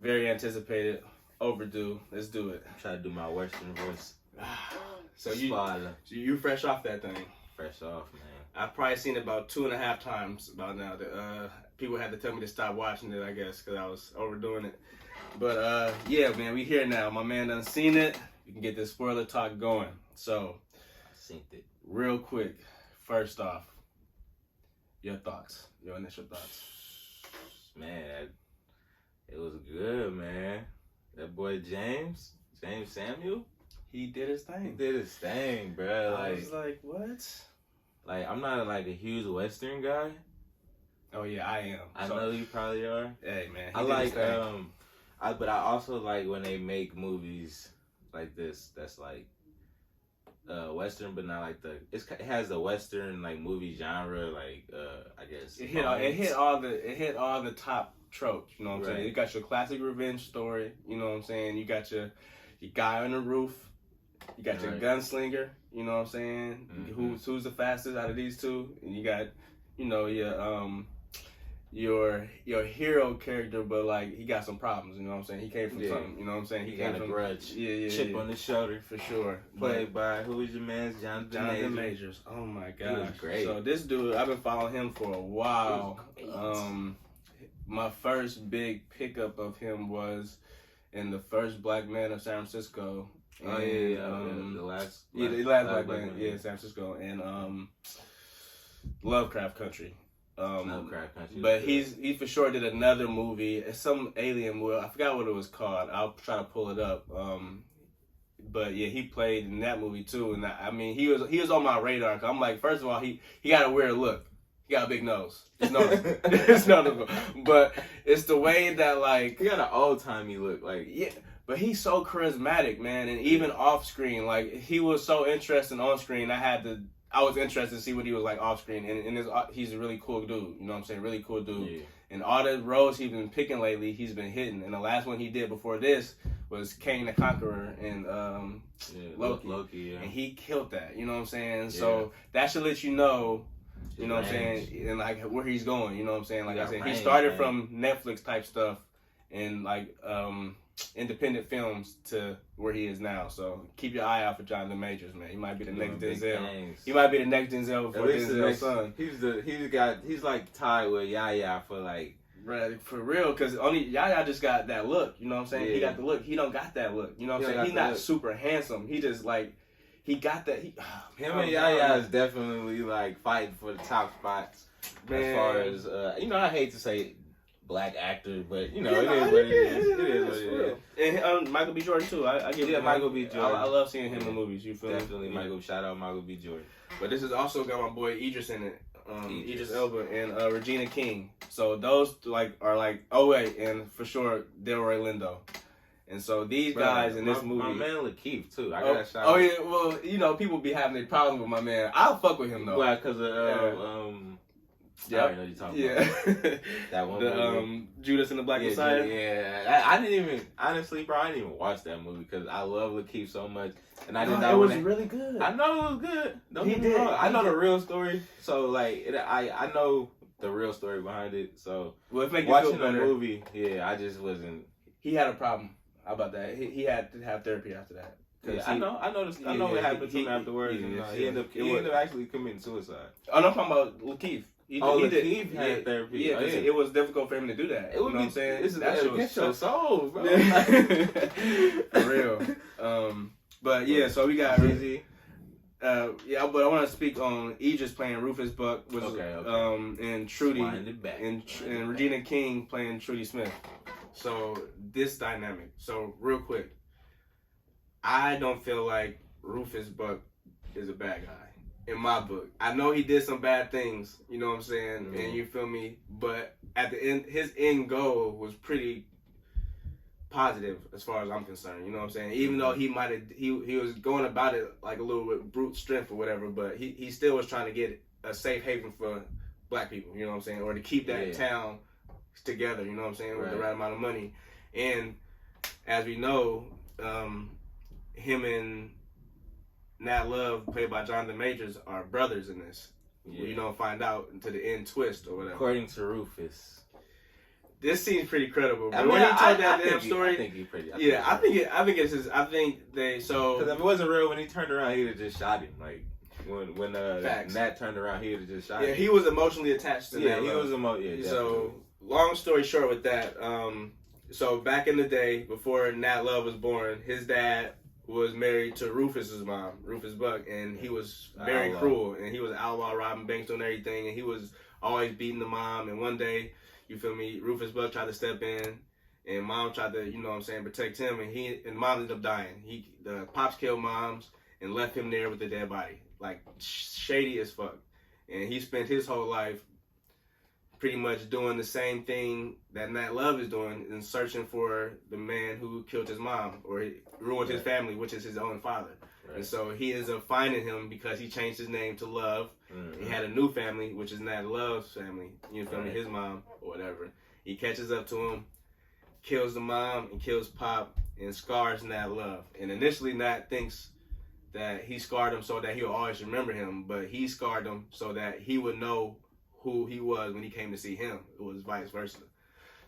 Very anticipated, overdue. Let's do it. Try to do my Western voice. So you fresh off that thing. Fresh off, man. I've probably seen it about 2.5 times about now. People had to tell me to stop watching it, I guess, because I was overdoing it. But yeah, man, we here now. My man done seen it. We can get this spoiler talk going. So, I seen it. Real quick, first off, your thoughts, your initial thoughts. Man, it was good, man. That boy James Samuel, he did his thing. He did his thing, bro. I was like, what? Like, I'm not like a huge Western guy. Oh yeah, I am. I know you probably are. Hey man, I like but I also like when they make movies like this. That's like Western, but not like it has the Western like movie genre. Like I guess it hit all the top tropes. You know what I'm saying? You got your classic revenge story. You know what I'm saying? You got your guy on the roof. You got your gunslinger. You know what I'm saying? Mm-hmm. Who's the fastest out of these two? And you got your hero character, but like he got some problems. You know what I'm saying? He came from something. You know what I'm saying? He got a grudge. Chip on his shoulder for sure. Played by who was your man? Jonathan Majors. Oh my gosh, he was great. So this dude, I've been following him for a while. My first big pickup of him was in The First Black Man of San Francisco. Oh and, the last Black Man, San Francisco, and Lovecraft Country. Lovecraft Country. But he for sure did another movie. It's some alien movie. I forgot what it was called. I'll try to pull it up. But yeah, he played in that movie too. And I mean, he was on my radar. Cause I'm like, first of all, he got a weird look. He got a big nose. It's noticeable. It's noticeable. But it's the way that like he got an old timey look. Like yeah. But he's so charismatic, man, and even off screen, like he was so interesting on screen. I was interested to see what he was like off screen, and he's a really cool dude. You know what I'm saying? Really cool dude. Yeah. And all the roles he's been picking lately, he's been hitting. And the last one he did before this was Kang the Conqueror and Loki. Yeah. And he killed that. You know what I'm saying? Yeah. So that should let you know. You know what I'm saying? And like where he's going. You know what I'm saying? Like I said, he started from Netflix type stuff and like independent films to where he is now. So keep your eye out for Jonathan Majors, man. He might be the next Denzel. He might be the next Denzel before Denzel's son. He's like tied with Yaya for like. Right, for real, because only Yaya just got that look. You know what I'm saying? Yeah. He got the look. He don't got that look. You know what I'm saying? He's not super handsome. He just like he got that. Him and Yaya is definitely like fighting for the top spots. Man. As far as I hate to say black actor, but it is what it is. It is what it is. And Michael B. Jordan too. I give him Michael B. Jordan. I love seeing him in movies. You feel definitely me? Shout out Michael B. Jordan. But this has also got my boy Idris in it. Idris Elba and Regina King. So those are like and for sure Delroy Lindo. And so these guys in this movie. My man Lakeith too. I got shout out. Oh yeah, well people be having a problem with my man. I'll fuck with him though. Why? Because of I already know what you're talking about. That one movie. Judas and the Black Messiah. Yeah. I didn't even, honestly, bro, I didn't even watch that movie because I love Lakeith so much. And I didn't know it was really good. I know it was good. Don't get me wrong. I know the real story. So, like, I know the real story behind it. So, watching the movie, I just wasn't. He had a problem. How about that? He had to have therapy after that. Yeah, I know what happened to him afterwards. He ended up actually committing suicide. Oh, no, I'm talking about Lakeith. He had therapy. Yeah, because it was difficult for him to do that. It would what I'm saying? Get your soul, bro. For real. But yeah, so we got Easy. But I want to speak on Idris playing Rufus Buck, and Trudy, and Regina King playing Trudy Smith. So this dynamic. So real quick, I don't feel like Rufus Buck is a bad guy. In my book, I know he did some bad things, you know what I'm saying, and you feel me. But at the end, his end goal was pretty positive as far as I'm concerned. You know what I'm saying. Even though he was going about it like a little bit brute strength or whatever, but he still was trying to get a safe haven for black people. You know what I'm saying, or to keep that town together. You know what I'm saying, with the right amount of money. And as we know, him and Nat Love, played by Jonathan Majors, are brothers in this. Yeah. You don't find out until the end twist or whatever. According to Rufus. this seems pretty credible. But when he told that damn story, I think he pretty. I think it's his. I think they so. Because if it wasn't real, when he turned around, he'd have just shot him. Like when Nat turned around, he'd have just shot him. Yeah, he was emotionally attached to Nat. He was emotionally. Yeah, so long story short, with that, so back in the day before Nat Love was born, his dad was married to Rufus's mom, Rufus Buck, and he was very cruel, and he was outlaw robbing banks and everything, and he was always beating the mom. And one day, you feel me, Rufus Buck tried to step in, and mom tried to, protect him, and mom ended up dying. The pops killed moms and left him there with the dead body, like shady as fuck. And he spent his whole life pretty much doing the same thing that Nat Love is doing and searching for the man who killed his mom or ruined his family, which is his own father. Right. And so he ends up finding him because he changed his name to Love. Mm-hmm. He had a new family, which is Nat Love's family, his mom or whatever. He catches up to him, kills the mom and kills Pop and scars Nat Love. And initially Nat thinks that he scarred him so that he'll always remember him, but he scarred him so that he would know who he was when he came to see him. It was vice versa.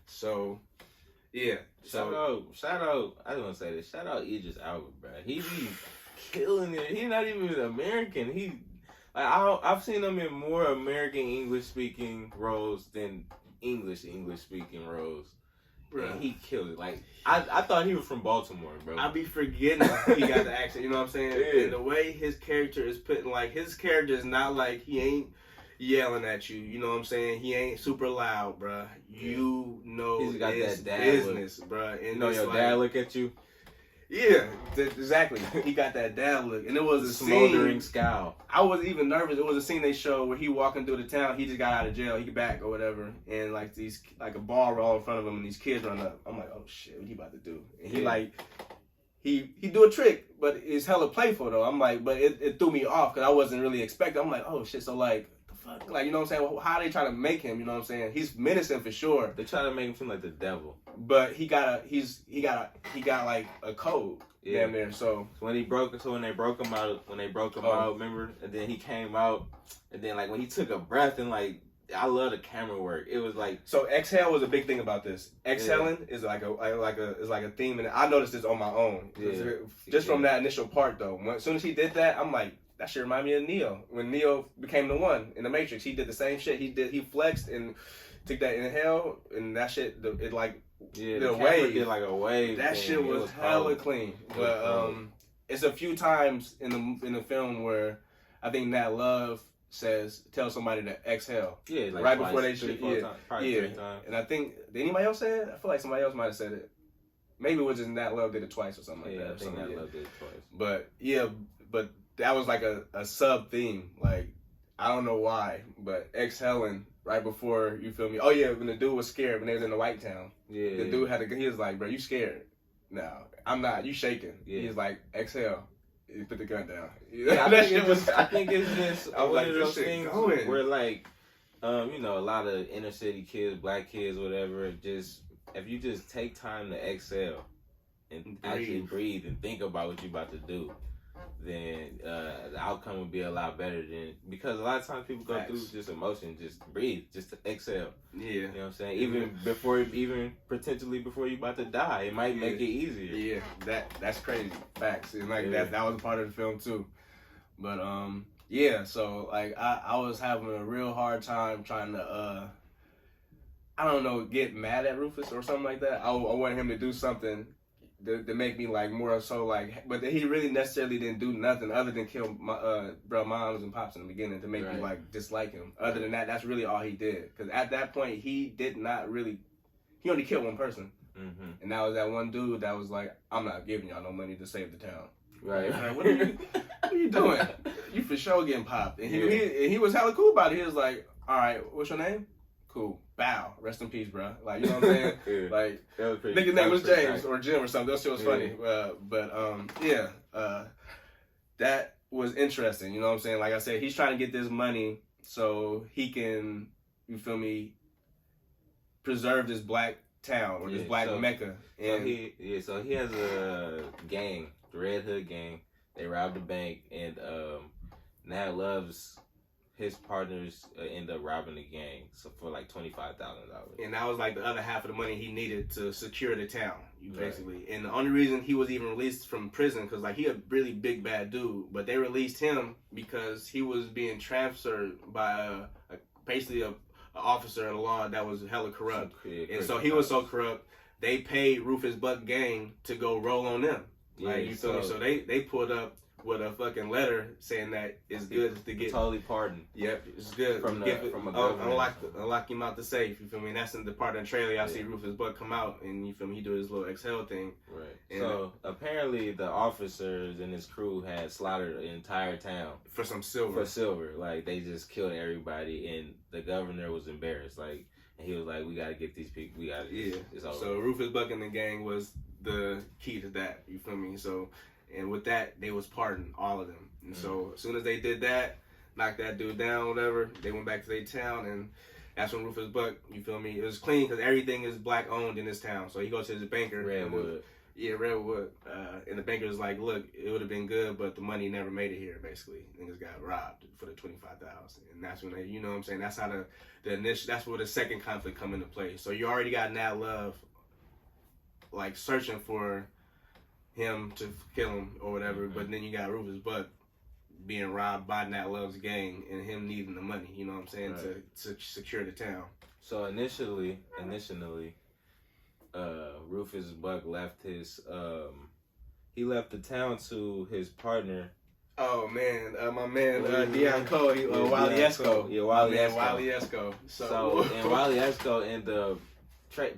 So, yeah. Shout out. I just want to say this. Shout out Idris Elba, bro. He be killing it. He's not even American. I've seen him in more American English speaking roles than English speaking roles. Bro, and he killed it. Like I thought he was from Baltimore, bro. I be forgetting he got the accent. You know what I'm saying? Yeah. And the way his character is put, his character is not like he ain't yelling at you, you know what I'm saying? He ain't super loud, bruh. You know he's got it's that dad business, look. Bruh. And you know your dad look at you? Yeah, exactly. He got that dad look. And it was a smoldering scowl. I was even nervous. It was a scene they showed where he walking through the town. He just got out of jail. He back or whatever. And a ball roll in front of him and these kids run up. I'm like, oh shit, what he about to do? And he do a trick, but it's hella playful though. I'm like, but it threw me off because I wasn't really expecting. I'm like, oh shit, so fuck, you know what I'm saying? How they try to make him, you know what I'm saying? He's menacing for sure. They try to make him seem like the devil. But he got like a code damn near. So when they broke him out, remember? And then he came out, and then when he took a breath and I love the camera work. It was so exhale was a big thing about this. Exhaling is like a theme, and I noticed this on my own. Just from that initial part though. As soon as he did that, I'm like, that shit remind me of Neo. When Neo became the one in the Matrix, he did the same shit. He flexed and took that inhale, and that shit did a wave. Did a wave. That thing. Shit was hella clean. But it's a few times in the film where I think Nat Love tell somebody to exhale. Yeah, right before they shoot. Probably 3 times. And I think, did anybody else say it? I feel like somebody else might have said it. Maybe it was just Nat Love did it twice or something like that. I think Nat Love did it twice. But that was like a sub theme. I don't know why, but exhaling right before, you feel me? Oh yeah, when the dude was scared when they was in the White Town. Yeah. The dude he was like, bro, you scared? No, I'm not. You shaking. Yeah. He was like, exhale. He put the gun down. Yeah, I think it's just one of those things where a lot of inner city kids, black kids, whatever, if you just take time to exhale and actually breathe and think about what you're about to do, then the outcome would be a lot better because a lot of times people go through just emotion, just breathe, just exhale. Yeah. You know what I'm saying? Even potentially before you're about to die, it might make it easier. Yeah, that's crazy. Facts. And that was part of the film too. But so I was having a real hard time trying to get mad at Rufus or something like that. I wanted him to do something to make me more so but he really necessarily didn't do nothing other than kill my moms and pops in the beginning to make me dislike him. Other than that, that's really all he did. Because at that point, he only killed one person, and that was that one dude that was like, I'm not giving y'all no money to save the town. Right? What are you doing? You for sure getting popped. And he was hella cool about it. He was like, all right, what's your name? Cool. Bow. Rest in peace, bro. You know what I'm saying? Nigga's name was James or Jim or something. That shit was funny. That was interesting. You know what I'm saying? Like I said, he's trying to get this money so he can, you feel me, preserve this black town or this black Mecca. And so he has a gang, the Red Hood gang. They robbed the bank, and Nat Love's his partners end up robbing the gang for like $25,000. And that was like the other half of the money he needed to secure the town, basically. Right. And the only reason he was even released from prison, because like he a really big bad dude, but they released him because he was being transferred by basically a officer of the law that was hella corrupt. And so he was so corrupt, they paid Rufus Buck gang to go roll on them. Like, you feel me? So they pulled up with a fucking letter saying that it's good to get totally pardoned. Yep, it's good from a government. Unlock him out the safe. You feel me? And that's in the part of the trailer. I see Rufus Buck come out, and you feel me? He do his little exhale thing. Right. And so apparently the officers and his crew had slaughtered the entire town for some silver. Like they just killed everybody, and the governor was embarrassed. Like, and he was like, "We got to get these people. We got to." Yeah. It's over. So Rufus Buck and the gang was the key to that. You feel me? So. And with that, they was pardoned, all of them. And so as soon as they did that, knocked that dude down, whatever, they went back to their town, and that's when Rufus Buck, you feel me, it was clean because everything is black owned in this town. So he goes to his banker. Redwood. Redwood. And the banker's like, look, it would have been good, but the money never made it here, basically. Niggas got robbed for the $25,000. And that's when they, you know what I'm saying, that's how the initial, that's where the second conflict come into play. So you already got Nat Love, like, searching for him to kill him or whatever, but then you got Rufus Buck being robbed by Nat Love's gang and him needing the money, you know what I'm saying, to secure the town. So initially, Rufus Buck left he left the town to his partner. Oh man, my man Deion Cole, Wally Esco. Yeah, Wally Esco. So and Wally Esco ended up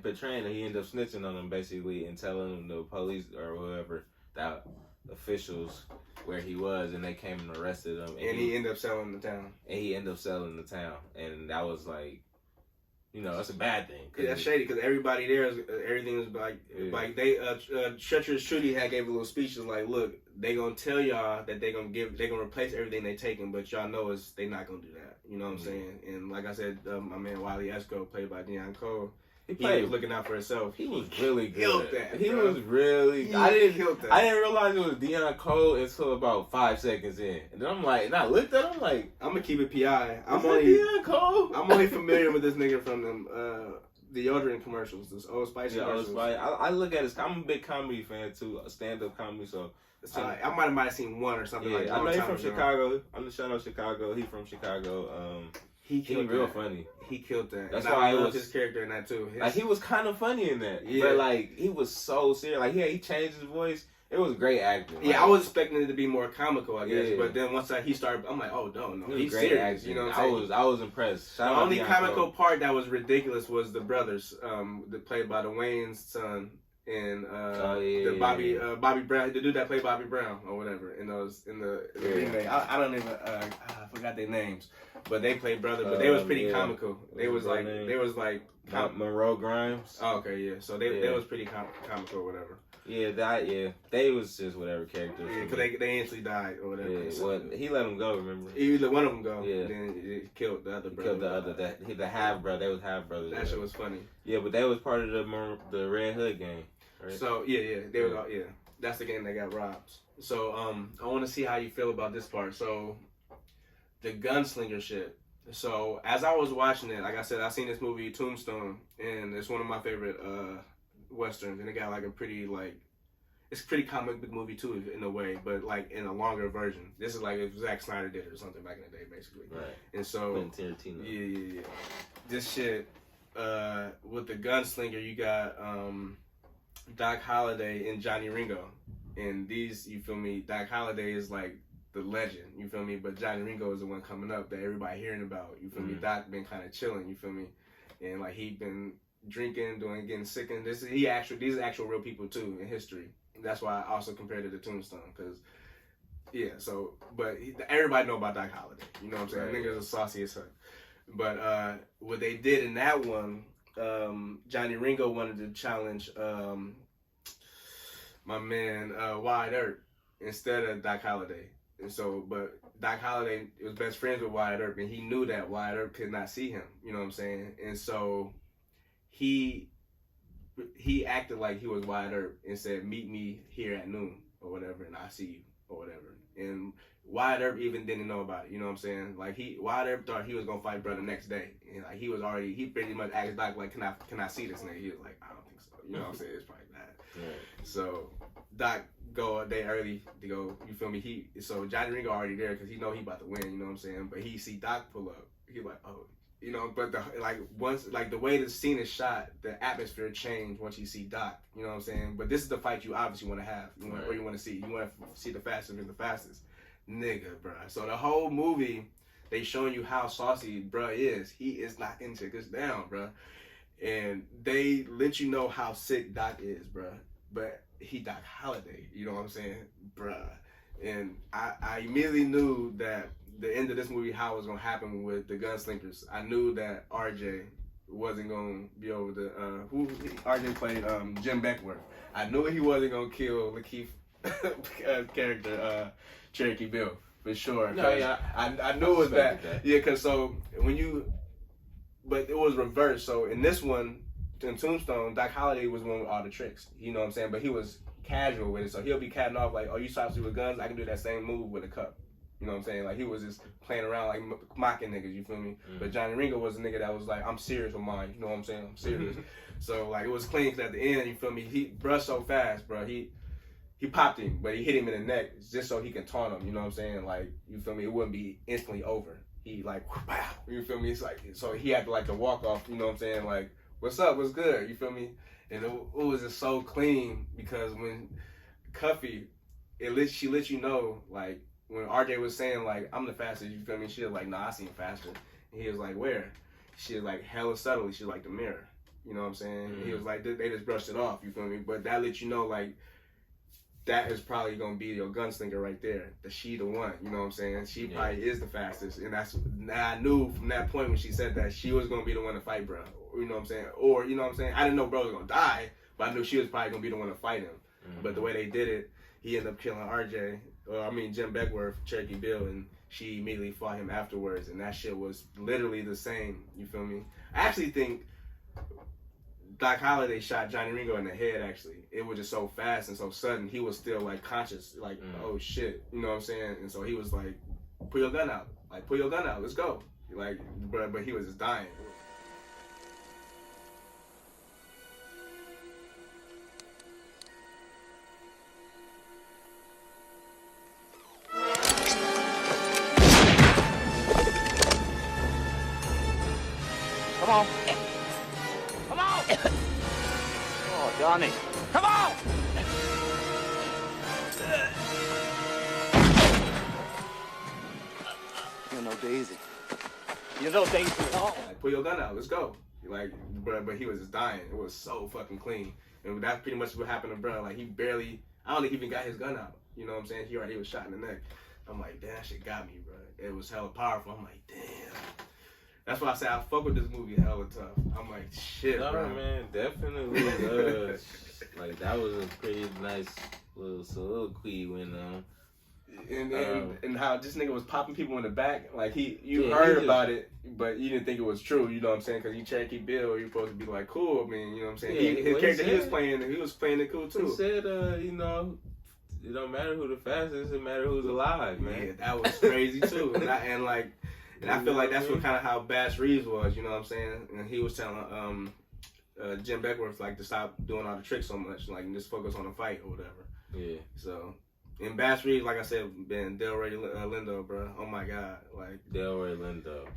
betraying him. He ended up snitching on him basically and telling the police or whoever, that officials, where he was, and they came and arrested him. And he ended up selling the town. And that was like, you know, that's a bad thing. Yeah, that's shady because everybody there, everything was like they Treacherous Trudy had gave a little speech like, look, they gonna tell y'all that they gonna replace everything they taking, but y'all know they not gonna do that. You know what I'm saying? And like I said, my man Wally Esco, played by Deion Cole. He was looking out for himself. He was really good. He was really. I didn't realize it was Deion Cole until about 5 seconds in, and then I'm like, and I looked at him like, I'm gonna keep it PI. Deion Cole. I'm only familiar with this nigga from them deodorant commercials, this Old Spice commercials. Old Spice. I look at it. I'm a big comedy fan too, a stand-up comedy. So I might have seen one or something like that. I know he's from Chicago. I'm the shout out Chicago. He from Chicago. He real funny. He killed that. That's why I love his character in that too. Like he was kind of funny in that, but like he was so serious. Like he changed his voice. It was great acting. Yeah, I was expecting it to be more comical, I guess. Yeah. But then once he started, I'm like, oh no, he's great serious. Acting. You know what I'm saying? I was impressed. The only comical part that was ridiculous was the brothers, played by the Wayne's son. And Bobby Brown, the dude that played Bobby Brown or whatever in the remake. I don't even I forgot their names, but they played brother. But they was pretty comical. They was like Monroe Grimes. Oh, okay, yeah. So they was pretty comical or whatever. Yeah, they was just whatever characters. Yeah, because they instantly died or whatever. Yeah, well, he let them go. Remember? He let one of them go. Yeah, then he killed the other brother. The half brother. They was half brothers. That shit was funny. Yeah, but they was part of the Red Hood gang. Right? So they were all, that's the game that got robbed. So I want to see how you feel about this part. So the gunslinger shit. So as I was watching it, like I said, I seen this movie Tombstone, and it's one of my favorite westerns, and it got like it's a pretty comic book movie too in a way, but like in a longer version. This is like if Zack Snyder did it or something back in the day, basically. Right. And so yeah. This shit with the gunslinger, you got Doc Holliday and Johnny Ringo, and these, you feel me, Doc Holliday is like the legend, you feel me, but Johnny Ringo is the one coming up that everybody hearing about, you feel me. Doc been kind of chilling, you feel me, and like he been drinking, getting sick, and these are actual real people too in history. That's why I also compared it to Tombstone, because but everybody know about Doc Holliday, you know what I'm saying? Right. Niggas are saucy as fuck. But what they did in that one, Johnny Ringo wanted to challenge my man Wyatt Earp instead of Doc Holliday. And so, but Doc Holliday was best friends with Wyatt Earp, and he knew that Wyatt Earp could not see him, you know what I'm saying? And so he acted like he was Wyatt Earp and said, meet me here at noon or whatever, and I'll see you. or whatever. And Wyatt Earp even didn't know about it. You know what I'm saying? Like Wyatt Earp thought he was gonna fight Bro the next day, and like he pretty much asked Doc like, can I see this nigga? He was like, I don't think so. You know what I'm saying? It's probably bad. Right. So Doc go a day early to go. You feel me? So Johnny Ringo already there because he know he about to win. You know what I'm saying? But he see Doc pull up. He like, oh. You know, but the way the scene is shot, the atmosphere changed once you see Doc. You know what I'm saying? But this is the fight you obviously want to have, or you want to see. You want to see the fastest and the fastest, nigga, bruh. So the whole movie, they showing you how saucy bruh is. He is knocking niggas down, bruh, and they let you know how sick Doc is, bruh. But he Doc Holliday. You know what I'm saying, bruh? And I immediately knew that the end of this movie, how it was gonna happen with the gunslingers. I knew that RJ wasn't gonna be over the RJ played Jim Beckworth. I knew he wasn't gonna kill Lakeith character Cherokee Bill for sure. No, yeah, I knew it was that. Yeah, cause but it was reversed. So in this one, in Tombstone, Doc Holliday was one with all the tricks. You know what I'm saying? But he was casual with it, so he'll be catting off like, oh, you saucy with guns? I can do that same move with a cup. You know what I'm saying? Like, he was just playing around, like, mocking niggas, you feel me? Mm-hmm. But Johnny Ringo was a nigga that was like, I'm serious with mine, you know what I'm saying? I'm serious. So, like, it was clean, because at the end, you feel me? He brushed so fast, bro. He popped him, but he hit him in the neck just so he can taunt him, you know what I'm saying? Like, you feel me? It wouldn't be instantly over. He, like, wow, you feel me? It's like, so he had to, like, to walk off, you know what I'm saying? Like, what's up? What's good? You feel me? And it was just so clean, because when Cuffy, she let you know, like, when RJ was saying, like, I'm the fastest, you feel me? She was like, nah, I seen faster. And he was like, where? She was like, hella subtly. She was like, the mirror. You know what I'm saying? Mm-hmm. He was like, they just brushed it off, you feel me? But that let you know, like, that is probably going to be your gunslinger right there. She the one, you know what I'm saying? She probably is the fastest. And I knew from that point when she said that, she was going to be the one to fight bro. You know what I'm saying? Or, you know what I'm saying? I didn't know bro was going to die, but I knew she was probably going to be the one to fight him. Mm-hmm. But the way they did it, he ended up killing RJ. Jim Beckworth, Cherokee Bill, and she immediately fought him afterwards, and that shit was literally the same, you feel me? I actually think Doc Holliday shot Johnny Ringo in the head, actually. It was just so fast and so sudden, he was still, like, conscious, like, oh, shit, you know what I'm saying? And so he was like, pull your gun out, let's go. Like, but he was just dying. Come on. Come on. Oh, Johnny. Come on. You're no Daisy. You're no Daisy at all. Like, pull your gun out. Let's go. Like, but he was just dying. It was so fucking clean. And that's pretty much what happened to bro. Like, I don't think he even got his gun out. You know what I'm saying? He already was shot in the neck. I'm like, damn, that shit got me, bro. It was hella powerful. I'm like, damn. That's why I say I fuck with this movie hella tough. I'm like, shit, bro. No, man, definitely. Like, that was a pretty nice little soliloquy when, and how this nigga was popping people in the back. Like, you heard about it, but you didn't think it was true, you know what I'm saying? Because you Cherokee Bill, you're supposed to be like, cool. I mean, you know what I'm saying? Yeah, his character he was playing it cool, too. He said, you know, it don't matter who the fastest, it matter who's alive, man. Yeah, that was crazy, too. And I feel like that's what kind of how Bass Reeves was, you know what I'm saying? And he was telling Jim Beckworth, like, to stop doing all the tricks so much, like, and just focus on the fight or whatever. Yeah. So, and Bass Reeves, like I said, been Delroy Lindo, bro. Oh my God, like Delroy Lindo.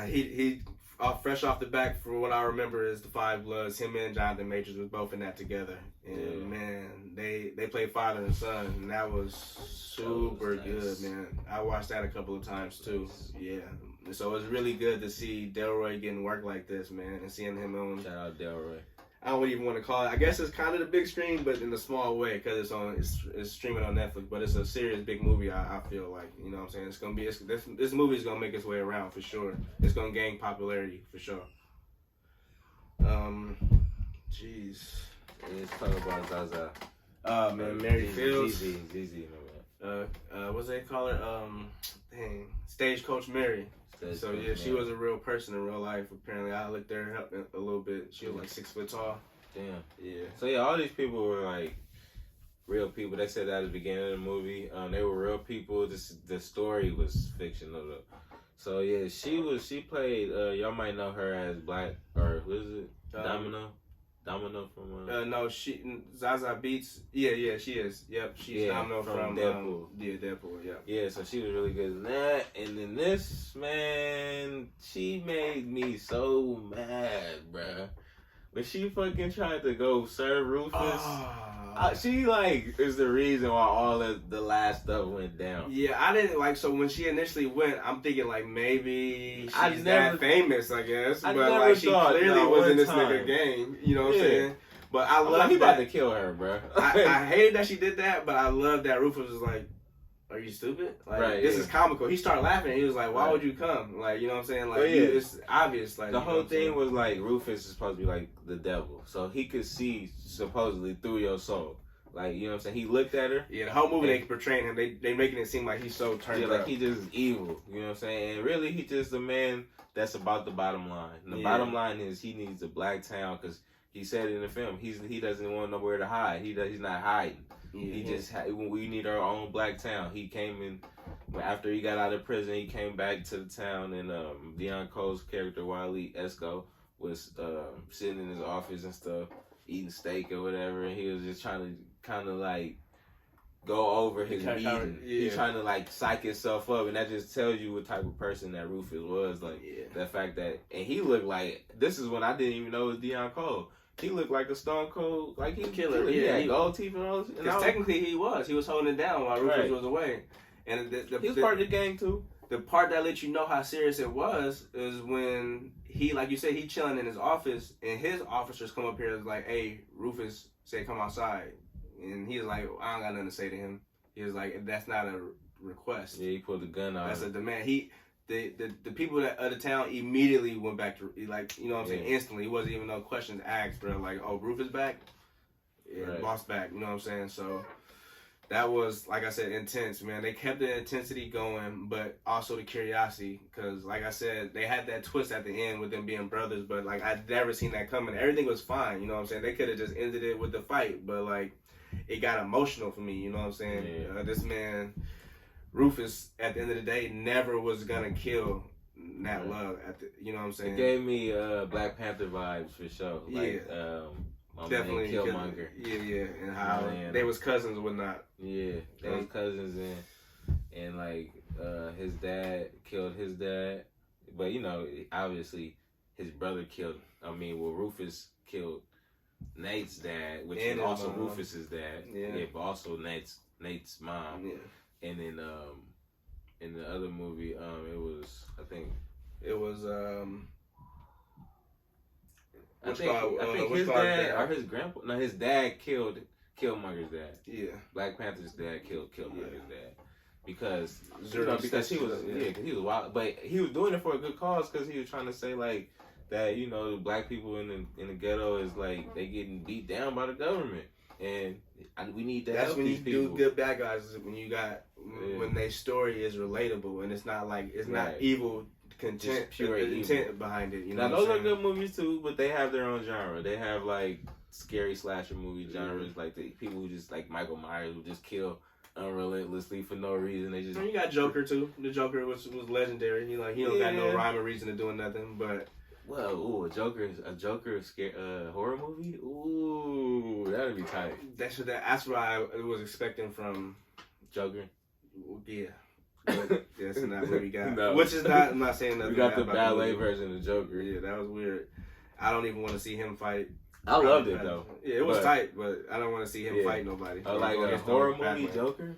He fresh off the back, for what I remember, is the Five Bloods. Him and Jonathan Majors was both in that together, and man, they played father and son, and that was super good, man. I watched that a couple of times too. Yeah, so it was really good to see Delroy getting work like this, man, and seeing him on. Shout out Delroy. I don't even want to call it. I guess it's kind of the big screen, but in a small way, because it's streaming on Netflix. But it's a serious big movie. I feel like, you know what I'm saying. It's gonna be this movie is gonna make its way around for sure. It's gonna gain popularity for sure. Jeez. Let's talk about Zaza. Man, Mary Fields. ZZ, what's they call her? Stagecoach Mary. So yeah, she was a real person in real life. Apparently, I looked her up a little bit. She was like 6 foot tall. Damn. Yeah. So yeah, all these people were like real people. They said that at the beginning of the movie. They were real people. The story was fictional though. So yeah, she played. Y'all might know her as Black, or what is it? Domino from. No, Zaza Beetz. Yeah, she is. Yep, she's Domino from Deadpool. Deadpool. Yeah. Yeah, so she was really good in that. And then this, man, she made me so mad, bruh. When she fucking tried to go serve Rufus, she like is the reason why all of the last stuff went down. Yeah, I didn't like. So when she initially went, I'm thinking like maybe she's that famous, I guess. But like she clearly was in this nigga game. You know what I'm saying? But I love he about to kill her, bro. I hated that she did that, but I love that Rufus was like, "Are you stupid? Like this is comical." He started laughing. And he was like, "Why would you come? Like, you know what I'm saying? Like, it's obvious. Like the whole thing was like Rufus is supposed to be like the devil, so he could see supposedly through your soul. Like, you know what I'm saying? He looked at her. Yeah, the whole movie they portraying him, they making it seem like he's so turned up. Like he just evil. You know what I'm saying? And really, he just a man that's about the bottom line. And the bottom line is he needs a black town because he said in the film he doesn't want nowhere to hide. He's not hiding. Yeah. We need our own black town. He came in after he got out of prison. He came back to the town, and Deion Cole's character Wiley Esco was sitting in his office and stuff, eating steak or whatever, and he was just trying to kind of like go over his meeting. He's trying to like psych himself up, and that just tells you what type of person that Rufus was. Like the fact that, and he looked like, this is when I didn't even know it was Deion Cole. He looked like a Stone Cold, like he killer. He had gold teeth and all. Because technically he was holding it down while Rufus was away, and he was part of the gang too. The part that lets you know how serious it was is when he, like you said, he chilling in his office, and his officers come up here and like, "Hey, Rufus said come outside," and he's like, "I don't got nothing to say to him." He was like, "That's not a request." Yeah, he pulled the gun out. That's a demand. The people that of the town immediately went back to, like, you know what I'm saying, instantly. It wasn't even no questions asked, bro. Like, oh, Rufus back? Yeah, boss back. You know what I'm saying? So that was, like I said, intense, man. They kept the intensity going, but also the curiosity, because, like I said, they had that twist at the end with them being brothers, but, like, I'd never seen that coming. Everything was fine, you know what I'm saying? They could have just ended it with the fight, but, like, it got emotional for me, you know what I'm saying? Yeah. This man, Rufus, at the end of the day, never was gonna kill Nat Love. You know what I'm saying? It gave me Black Panther vibes for sure. Like, definitely Killmonger. Yeah, and how they was cousins and whatnot. Yeah, they was cousins, and like his dad killed his dad, but you know, obviously his brother killed. Rufus killed Nate's dad, which is also Rufus's dad. Yeah, but also Nate's mom. Yeah. And then in the other movie, it was, I think his dad or his grandpa. No, his dad killed Killmonger's dad. Yeah, Black Panther's dad killed Killmonger's dad because he was wild, but he was doing it for a good cause because he was trying to say like that, you know, the black people in the ghetto is like they getting beat down by the government. And we need to help these people. That's when you do good bad guys, when you got when their story is relatable and it's not like it's not evil content, pure intent behind it. You know, now those are good movies too, but they have their own genre. They have like scary slasher movie genres, like the people who just like Michael Myers who just kill unrelentlessly for no reason. They just. And you got Joker too. The Joker was legendary. He don't got no rhyme or reason to doing nothing, but. Well, a Joker horror movie? Ooh, that'd be tight. That's what I was expecting from Joker. Yeah. But that's not what we got. No. Which is not, I'm not saying nothing. We got the ballet version of Joker. Yeah, that was weird. I don't even want to see him fight. I loved it though. Yeah, it was tight, but I don't want to see him fight nobody. Like a horror movie Joker?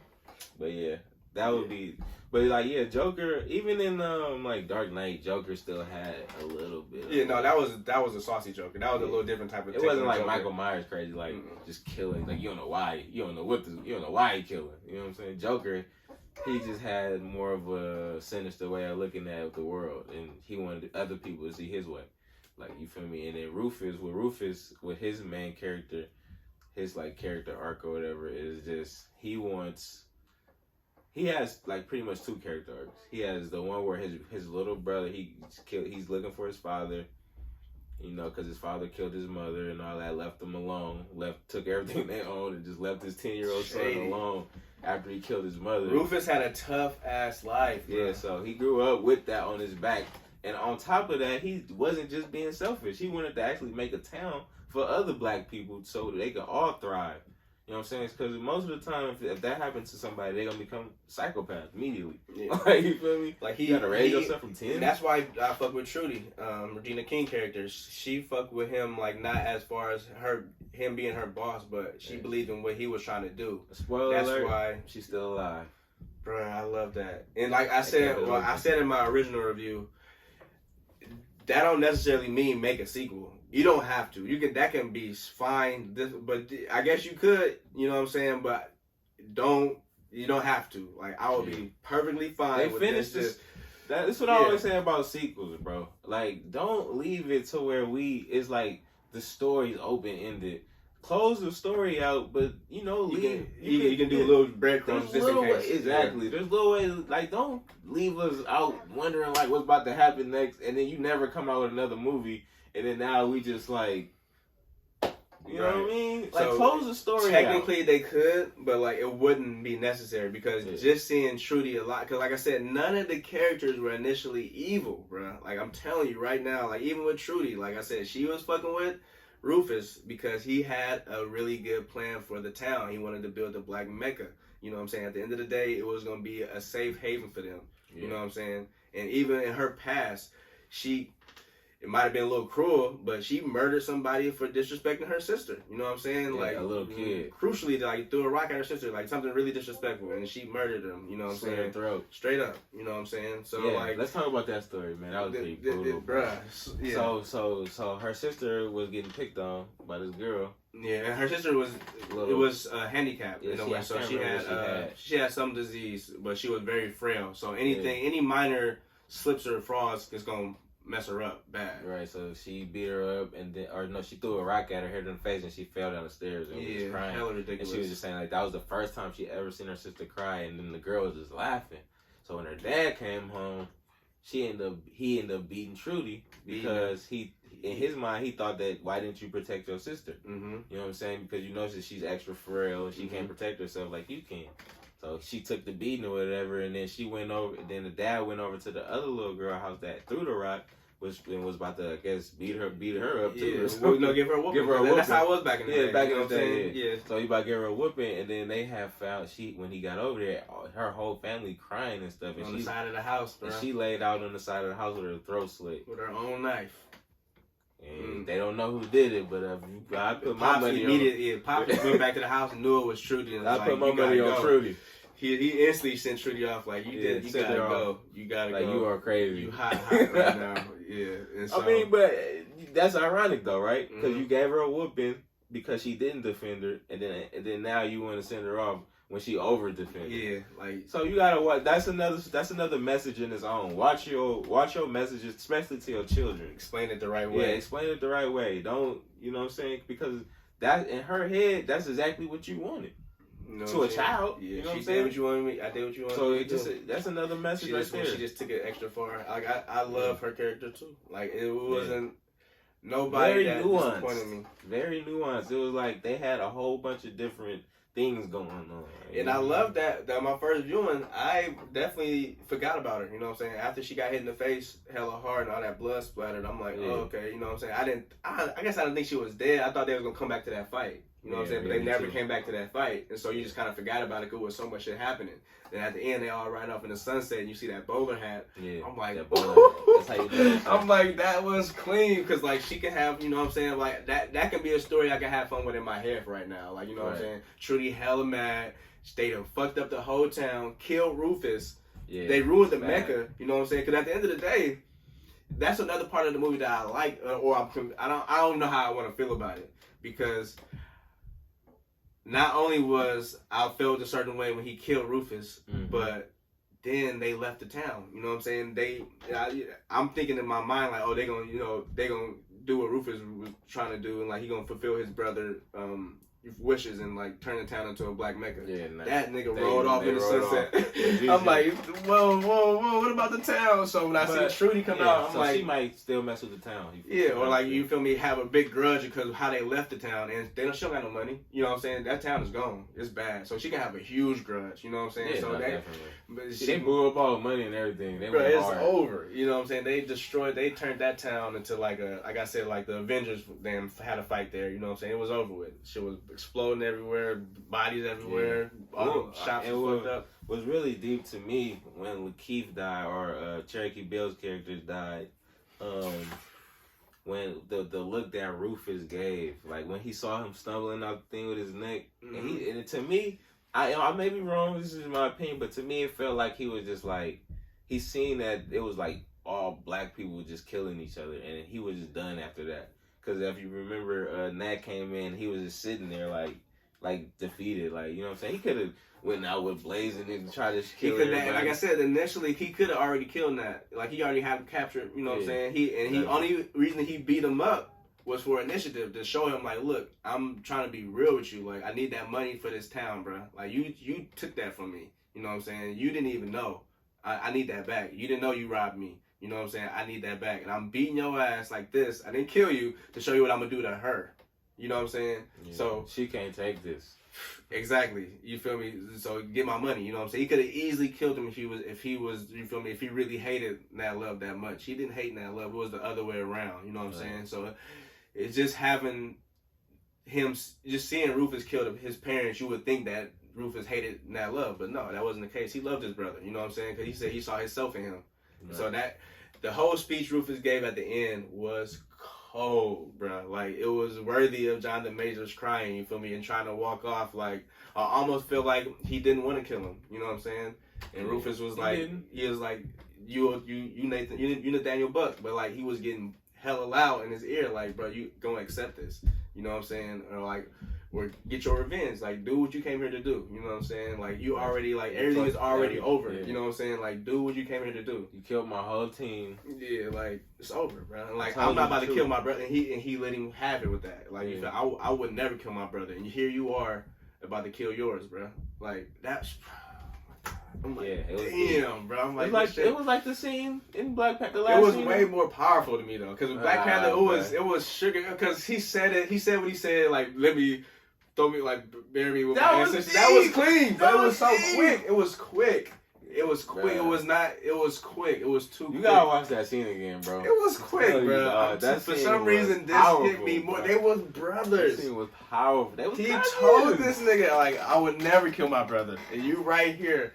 But yeah, that would be. But like Joker, even in like Dark Knight, Joker still had a little bit. Yeah, no, that was a saucy Joker. That was a little different type of. It wasn't like Joker. Michael Myers crazy, like just killing. Like you don't know why he killing. You know what I'm saying? Joker, he just had more of a sinister way of looking at the world, and he wanted other people to see his way. Like you feel me? And then Rufus, with his main character, his like character arc or whatever is just He has like pretty much two character arcs. He has the one where his little brother he's looking for his father. you know, because his father killed his mother and all that, left him alone, took everything they owned and just left his 10-year-old son alone after he killed his mother. Rufus had a tough ass life, bro. Yeah, so he grew up with that on his back. And on top of that, he wasn't just being selfish. He wanted to actually make a town for other black people so that they could all thrive. You know what I'm saying? Because most of the time, if that happens to somebody, they're going to become psychopaths immediately. Yeah. Like, you feel me? Like you got to raise yourself from 10. That's why I fuck with Trudy, Regina King character. She fucked with him, like, not as far as him being her boss, but she believed in what he was trying to do. Spoiler alert, why she's still alive. Bro, I love that. And like I said, I said in my original review, that don't necessarily mean make a sequel. You don't have to. That can be fine. But I guess you could, you know what I'm saying? But you don't have to. Like, I would be perfectly fine they with finished this. That's what I always say about sequels, bro. Like, don't leave it to where it's like the story's open-ended. Close the story out, but, you know, leave. You can do a little breadcrumbs just in case. Exactly. There's little ways, like, don't leave us out wondering, like, what's about to happen next, and then you never come out with another movie, and then now we just, like, you know what I mean? Like, so close the story technically out. They could, but, like, it wouldn't be necessary because just seeing Trudy a lot, because, like I said, none of the characters were initially evil, bro. Like, I'm telling you right now, like, even with Trudy, like I said, she was fucking with Rufus because he had a really good plan for the town. He wanted to build the Black Mecca. You know what I'm saying? At the end of the day, it was going to be a safe haven for them. Yeah. You know what I'm saying? And even in her past, it might have been a little cruel, but she murdered somebody for disrespecting her sister. You know what I'm saying? Yeah, like a little kid. Crucially, like threw a rock at her sister, like something really disrespectful, and she murdered him. You know what I'm saying? Her throat. Straight up. You know what I'm saying? So yeah, like, let's talk about that story, man. That was pretty brutal, bruh. Yeah. So her sister was getting picked on by this girl. Yeah, and her sister was handicapped in a way, so she had some disease, but she was very frail. So any minor slips or falls is gonna mess her up bad. Right, so she beat her up she threw a rock at her, hit her in the face, and she fell down the stairs and was crying. Hella ridiculous. And she was just saying like that was the first time she ever seen her sister cry, and then the girl was just laughing. So when her dad came home, he ended up beating Trudy because in his mind he thought that why didn't you protect your sister? Mm-hmm. You know what I'm saying? Because you know that she's extra frail and she can't protect herself like you can. So she took the beating or whatever, and then she went over. Then the dad went over to the other little girl house that threw the rock, was about to, I guess, beat her up too. Yeah, give her a whooping. That's how it was back in the day. Back in the day. Yeah. So he about to give her a whooping, and then they have found when he got over there, her whole family crying and stuff, and on the side of the house, bro. And she laid out on the side of the house with her throat slit with her own knife. And they don't know who did it, but I put my money on. Pops went back to the house and knew it was Trudy. And I put my money on Trudy. He instantly sent Trudy off like, you gotta go. You gotta go. Like, you are crazy. You hot right now. Yeah. And so, I mean, but that's ironic though, right? Because you gave her a whooping because she didn't defend her, and then now you want to send her off when she over defended. Yeah, like, so you gotta watch. That's another message in its own. Watch your messages, especially to your children. Explain it the right way. Yeah, explain it the right way. Don't, you know what I'm saying? Because that in her head, that's exactly what you wanted. You know to a child. Yeah, you know what I'm saying? Did what you wanted me. I did what you wanted so me it to just do. That's another message right there. She just took it extra far. Like, I love her character too. Like, it wasn't nobody that disappointed me. Very nuanced. It was like they had a whole bunch of different things going on. And I love that my first viewing, I definitely forgot about her. You know what I'm saying? After she got hit in the face hella hard and all that blood splattered, I'm like, oh, okay. You know what I'm saying? I guess I didn't think she was dead. I thought they was going to come back to that fight. You know what I'm saying? But they never came back to that fight. And so you just kind of forgot about it because there was so much shit happening. Then at the end, they all ride off in the sunset and you see that bowler hat. Yeah. I'm like, that's how you do it. I'm like, that was clean. Because, like, she can have, you know what I'm saying? Like, that can be a story I can have fun with in my head right now. Like, you know what I'm saying? Trudy hella mad. They done fucked up the whole town. Killed Rufus. Yeah. They ruined the Mecca. You know what I'm saying? Because at the end of the day, that's another part of the movie that I like. I don't know how I want to feel about it. Because not only was I felt a certain way when he killed Rufus, but then they left the town. You know what I'm saying? I'm thinking in my mind like, oh, they gonna do what Rufus was trying to do, and like he gonna fulfill his brother, wishes and like turn the town into a black Mecca. Yeah, that nigga rolled off in the sunset. I'm like, whoa, what about the town? So when I see Trudy come out, I'm like, she might still mess with the town. Or like you feel me, have a big grudge because of how they left the town, and she don't got no money. You know what I'm saying? That town is gone. It's bad. So she can have a huge grudge. You know what I'm saying? Yeah, so they blew up all the money and everything. It's over. You know what I'm saying? They turned that town into like like I said, like the Avengers. Damn, had a fight there. You know what I'm saying? It was over with. Shit was exploding everywhere, bodies everywhere, all shops were fucked up. Was really deep to me when Lakeith died, or Cherokee Bill's character died. When the look that Rufus gave, like when he saw him stumbling out the thing with his neck, and to me, I may be wrong. This is my opinion, but to me, it felt like he was just like he seen that it was like all black people just killing each other, and he was just done after that. Because if you remember, Nat came in, he was just sitting there like defeated, like, you know what I'm saying? He could have went out with blazing and tried to kill everybody. Like I said, initially he could have already killed Nat. Like he already had him captured. You know what I'm saying? Only reason he beat him up was for initiative, to show him like, look, I'm trying to be real with you. Like I need that money for this town, bro. Like you took that from me. You know what I'm saying? You didn't even know. I need that back. You didn't know you robbed me. You know what I'm saying? I need that back. And I'm beating your ass like this. I didn't kill you to show you what I'm going to do to her. You know what I'm saying? Yeah, so she can't take this. Exactly. You feel me? So get my money. You know what I'm saying? He could have easily killed him if he was, you feel me? If he really hated Nat Love that much. He didn't hate Nat Love. It was the other way around. You know what I'm saying? So it's just having him, just seeing Rufus killed his parents, you would think that Rufus hated Nat Love. But no, that wasn't the case. He loved his brother. You know what I'm saying? Because he said he saw himself in him. Right. So the whole speech Rufus gave at the end was cold, bro. Like, it was worthy of Jonathan Majors crying, you feel me, and trying to walk off. Like, I almost feel like he didn't want to kill him. You know what I'm saying? And Rufus was like, he was like, you Nathaniel Buck, but like he was getting hella loud in his ear, like, bro, you gonna accept this? You know what I'm saying? Or like, or get your revenge. Like, do what you came here to do. You know what I'm saying? Like, you already, like, everything is already over. Yeah. You know what I'm saying? Like, do what you came here to do. You killed my whole team. Yeah, like, it's over, bro. Like, I'm not about to kill my brother, and he let him have it with that. Like, I would never kill my brother, and here you are about to kill yours, bro. Like, that's... I'm like, damn, bro. I'm like, it was like the scene in Black Panther. It was way more powerful to me though, because Black Panther, it was sugar. Because he said what he said. Like, let me throw me, like, bury me with my ancestors. That was clean, but it was so quick. It was quick. It was quick. Bro. It was not. It was quick. It was too quick. You gotta watch that scene again, bro. It was quick, bro. For some reason, this hit me more. They was brothers. That scene was powerful. He told this nigga, like, I would never kill my brother, and you right here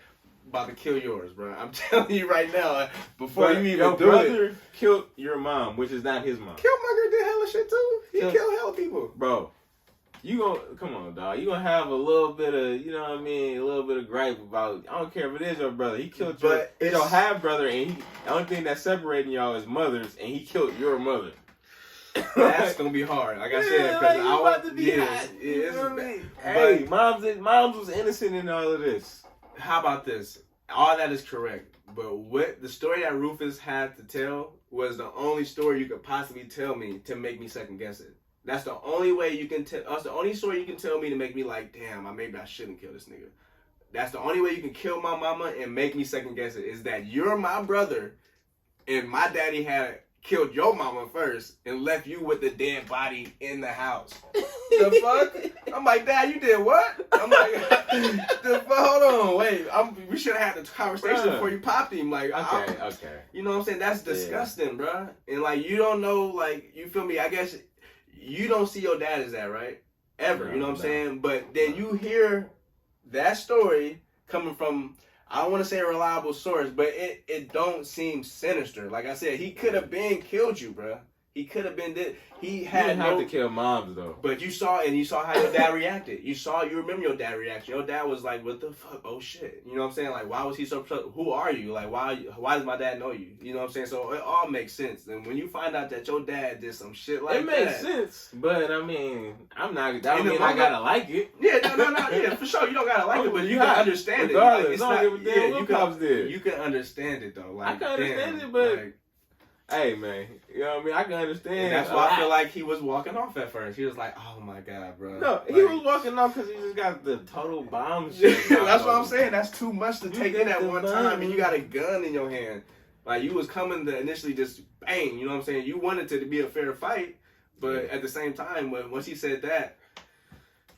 about to kill yours, bro. I'm telling you right now, before you even your do brother it. Killed your mom, which is not his mom. Killmonger did hella shit too. He killed hella people. Bro, come on, dog. You gonna have a little bit of, you know what I mean, a little bit of gripe about, I don't care if it is your brother. He killed your half brother, and the only thing that's separating y'all is mothers, and he killed your mother. That's gonna be hard. Like I said, because I about to be hot. You know what I mean? Hey, moms was innocent in all of this. How about this? All that is correct, but what the story that Rufus had to tell was the only story you could possibly tell me to make me second guess it. That's the only way you can tell. That's the only story you can tell me to make me like, damn, maybe I shouldn't kill this nigga. That's the only way you can kill my mama and make me second guess it, is that you're my brother, and my daddy had killed your mama first and left you with the dead body in the house. The fuck? I'm like, Dad, you did what? I'm like, the fuck? Hold on, wait. We should have had the conversation before you popped him. Like, okay. You know what I'm saying? That's disgusting, bro. And like, you don't know, like, you feel me? I guess you don't see your dad as that, right? Ever. No, you know what I'm saying? But then you hear that story coming from, I don't want to say a reliable source, but it don't seem sinister. Like I said, he could have been killed you, bro. He could have been dead. He didn't have to kill moms though. But you saw how your dad reacted. You remember your dad reaction. Your dad was like, "What the fuck? Oh shit!" You know what I'm saying? Like, why was he so upset? Who are you? Like, why does my dad know you? You know what I'm saying? So it all makes sense. And when you find out that your dad did some shit like that, it makes sense. But I mean, I gotta like it. Yeah, no, yeah, for sure. You don't gotta like it, but you can understand regardless, it. Like, it's not. You can understand it though. Like, I can understand it, but. Like, Hey, man. You know what I mean? I can understand. And that's why I feel like he was walking off at first. He was like, oh my God, bro. No, he was walking off because he just got the total bomb shit. That's what I'm saying. That's too much to take in at one time, and you got a gun in your hand. Like, you was coming to initially just bang, you know what I'm saying? You wanted it to be a fair fight, but at the same time, once he said that,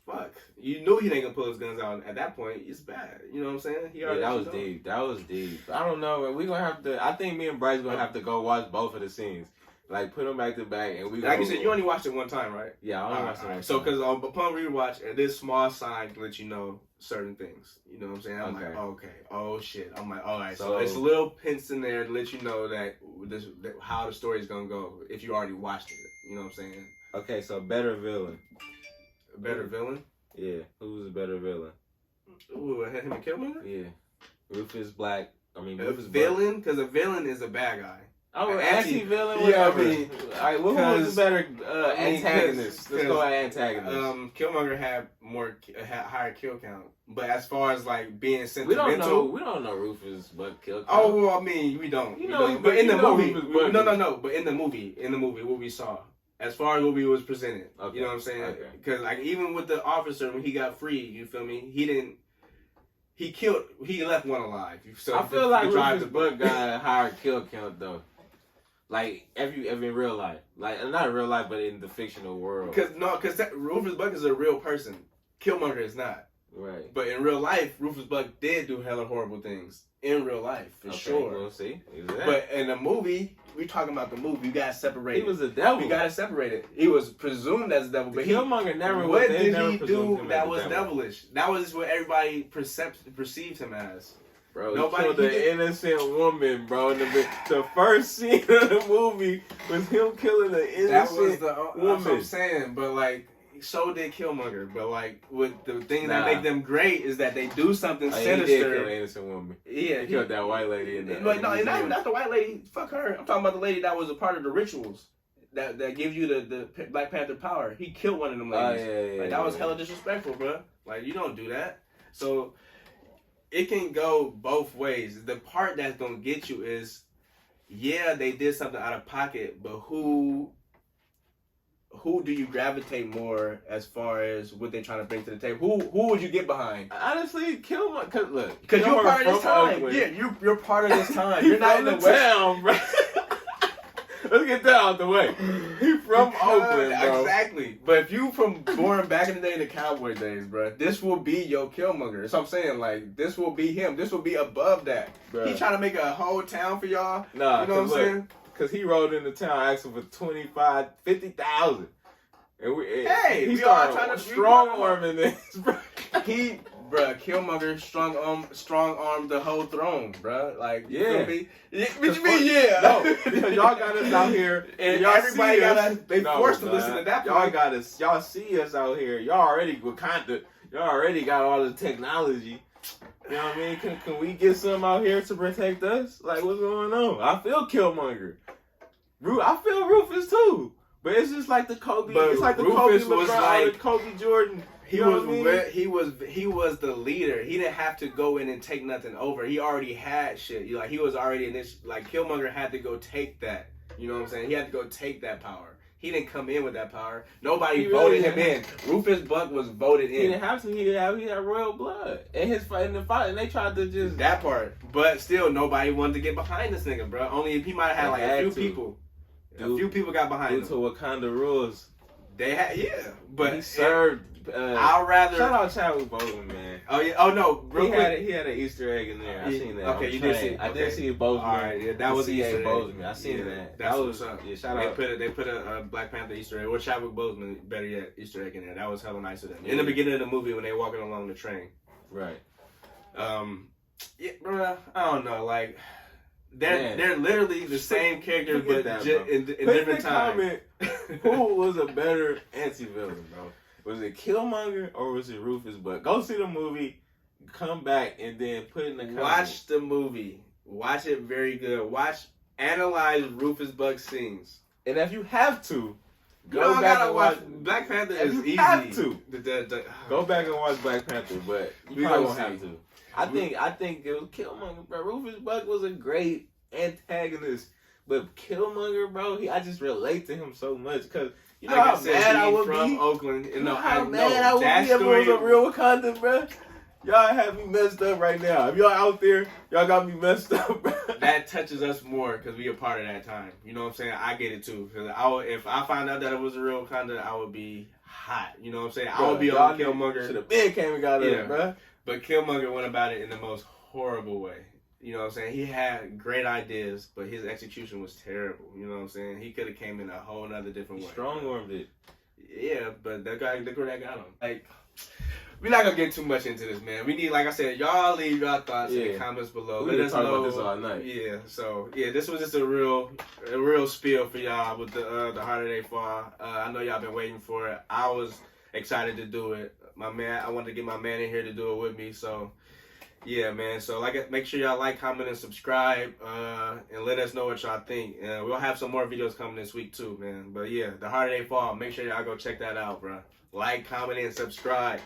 fuck, you knew he ain't gonna pull his guns out at that point. It's bad, you know what I'm saying? That was deep. That was deep. I don't know. We gonna have to. I think me and Bryce gonna have to go watch both of the scenes. Like, put them back to back, and we. Like you said, you only watched it one time, right? Yeah, I only watched it one time. So, because upon rewatch, this small sign can let you know certain things. You know what I'm saying? I'm like, okay, oh shit. I'm like, all right. So it's little hints in there to let you know that how the story is gonna go if you already watched it. You know what I'm saying? Okay, so better villain. Better villain? Yeah. Who was a better villain? Ooh, had him and Killmonger? Yeah. Rufus Black. Rufus villain? Because a villain is a bad guy. Oh, anti-villain? Whatever. Yeah, I mean, who was the better antagonist? Let's go at antagonist. Killmonger had higher kill count. But as far as, like, being sentimental... We don't know Rufus Buck kill count. Oh, well, I mean, we don't. But in the movie... No. But in the movie, what we saw... As far as what we was presented, you know what I'm saying? Because like even with the officer when he got free, you feel me? He left one alive. So I feel like Rufus Buck got a higher kill count though. Like every in real life, like not in real life, but in the fictional world. Because Rufus Buck is a real person. Killmonger is not. Right. But in real life, Rufus Buck did do hella horrible things. In real life, for sure. We'll see. Exactly. But in the movie, we talking about the movie. You gotta separate. He was a devil. You gotta separate it. He was presumed as a devil, but Killmonger never. What did he do that was devilish? That was what everybody perceived him as. Bro, nobody killed an innocent woman, bro. The first scene of the movie was him killing an innocent woman. That's what I'm saying, but like. So did Killmonger, but like with the thing that make them great is that they do something sinister. He did kill an innocent woman. Yeah, he killed that white lady in there. Like no, not the white lady. Fuck her. I'm talking about the lady that was a part of the rituals that gives you the Black Panther power. He killed one of them ladies. That was hella disrespectful, bro. Like you don't do that. So it can go both ways. The part that's gonna get you is, yeah, they did something out of pocket, but who do you gravitate more as far as what they're trying to bring to the table? Who would you get behind? Honestly, Killmonger. Because you're part of this time. Oakland. Yeah, you're part of this time. You're not in the town, bro. Let's get that out the way. He from Oakland, bro. Exactly. But if you born back in the day in the Cowboy days, bro, this will be your Killmonger. That's what I'm saying. Like, this will be him. This will be above that. Bro. He trying to make a whole town for y'all. Nah, you know what I'm saying? Because he rode into town asking for 25,000, 50,000. And we started trying to strong arming this, bro. Killmonger strong armed the whole throne, bro. Like, you feel me? What you mean, yeah? No, because y'all got us out here, and y'all everybody got us. They forced to listen to that. Y'all see us out here. Y'all already got all the technology. You know what I mean? Can we get some out here to protect us? Like, what's going on? I feel Killmonger. I feel Rufus too. But it's just like the Kobe. It's like the Rufus Kobe LeBron, the Kobe Jordan. He was the leader. He didn't have to go in and take nothing over. He already had shit. Like he was already in this. Like Killmonger had to go take that. You know what I'm saying? He had to go take that power. He didn't come in with that power. Nobody voted him in. Rufus Buck was voted in. He didn't have to. He had royal blood. And his fight in the fight, and they tried to just that part. But still, nobody wanted to get behind this nigga, bro. Only if he might have had like a few people. A few people got behind him. Due to Wakanda rules. They had, but he served. I'd rather shout out Chadwick Boseman, man. Oh yeah. Oh no. He had an Easter egg in there. I seen that. Okay, you did see. I did see Boseman. All right, yeah, that was Easter egg. Boseman. I seen that. That was what's up. Yeah, shout out. They put a Black Panther Easter egg or Chadwick Boseman, better yet, Easter egg in there. That was hella nice of them. In the beginning of the movie when they walking along the train. Right. Yeah, bro. I don't know. Like. They're literally the same character, but in different times. Who was a better anti-villain, bro? Was it Killmonger or was it Rufus Buck? Go see the movie, come back, and then put in the comment. Watch the movie. Watch it very good. Analyze Rufus Buck's scenes. And if you have to, go back and watch. Black Panther is easy. Have to. Go back and watch Black Panther, but you probably won't have to. I think it was Killmonger, bro. Rufus Buck was a great antagonist, But Killmonger, bro, I just relate to him so much because you know like how mad I would from be. Oakland. You know how mad I would be if it was a real Wakanda, bro. Y'all have me messed up right now. If y'all out there, y'all got me messed up, bro. That touches us more because we a part of that time. You know what I'm saying? I get it too. Cause if I found out that it was a real Wakanda, I would be hot. You know what I'm saying? Bro, I would be on Killmonger. Should have been came and got us, bro. But Killmonger went about it in the most horrible way. You know what I'm saying? He had great ideas, but his execution was terrible. You know what I'm saying? He could have came in a whole nother different way. Strong-armed it. Yeah, but that guy, look where that got him. Like, we're not gonna get too much into this, man. We need, like I said, y'all leave your thoughts in the comments below. Let us know. About this all night. Yeah, so this was just a real spiel for y'all with the Harder They Fall. I know y'all been waiting for it. I was excited to do it. I wanted to get my man in here to do it with me. So yeah, man. So make sure y'all like, comment, and subscribe, and let us know what y'all think. We'll have some more videos coming this week too, man. But yeah, the Harder They Fall. Make sure y'all go check that out, bro. Like, comment, and subscribe.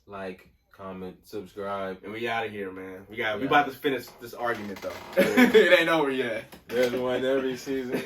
Like, comment, subscribe, and we out of here, man. We about to finish this argument though. It ain't over yet. There's one every season.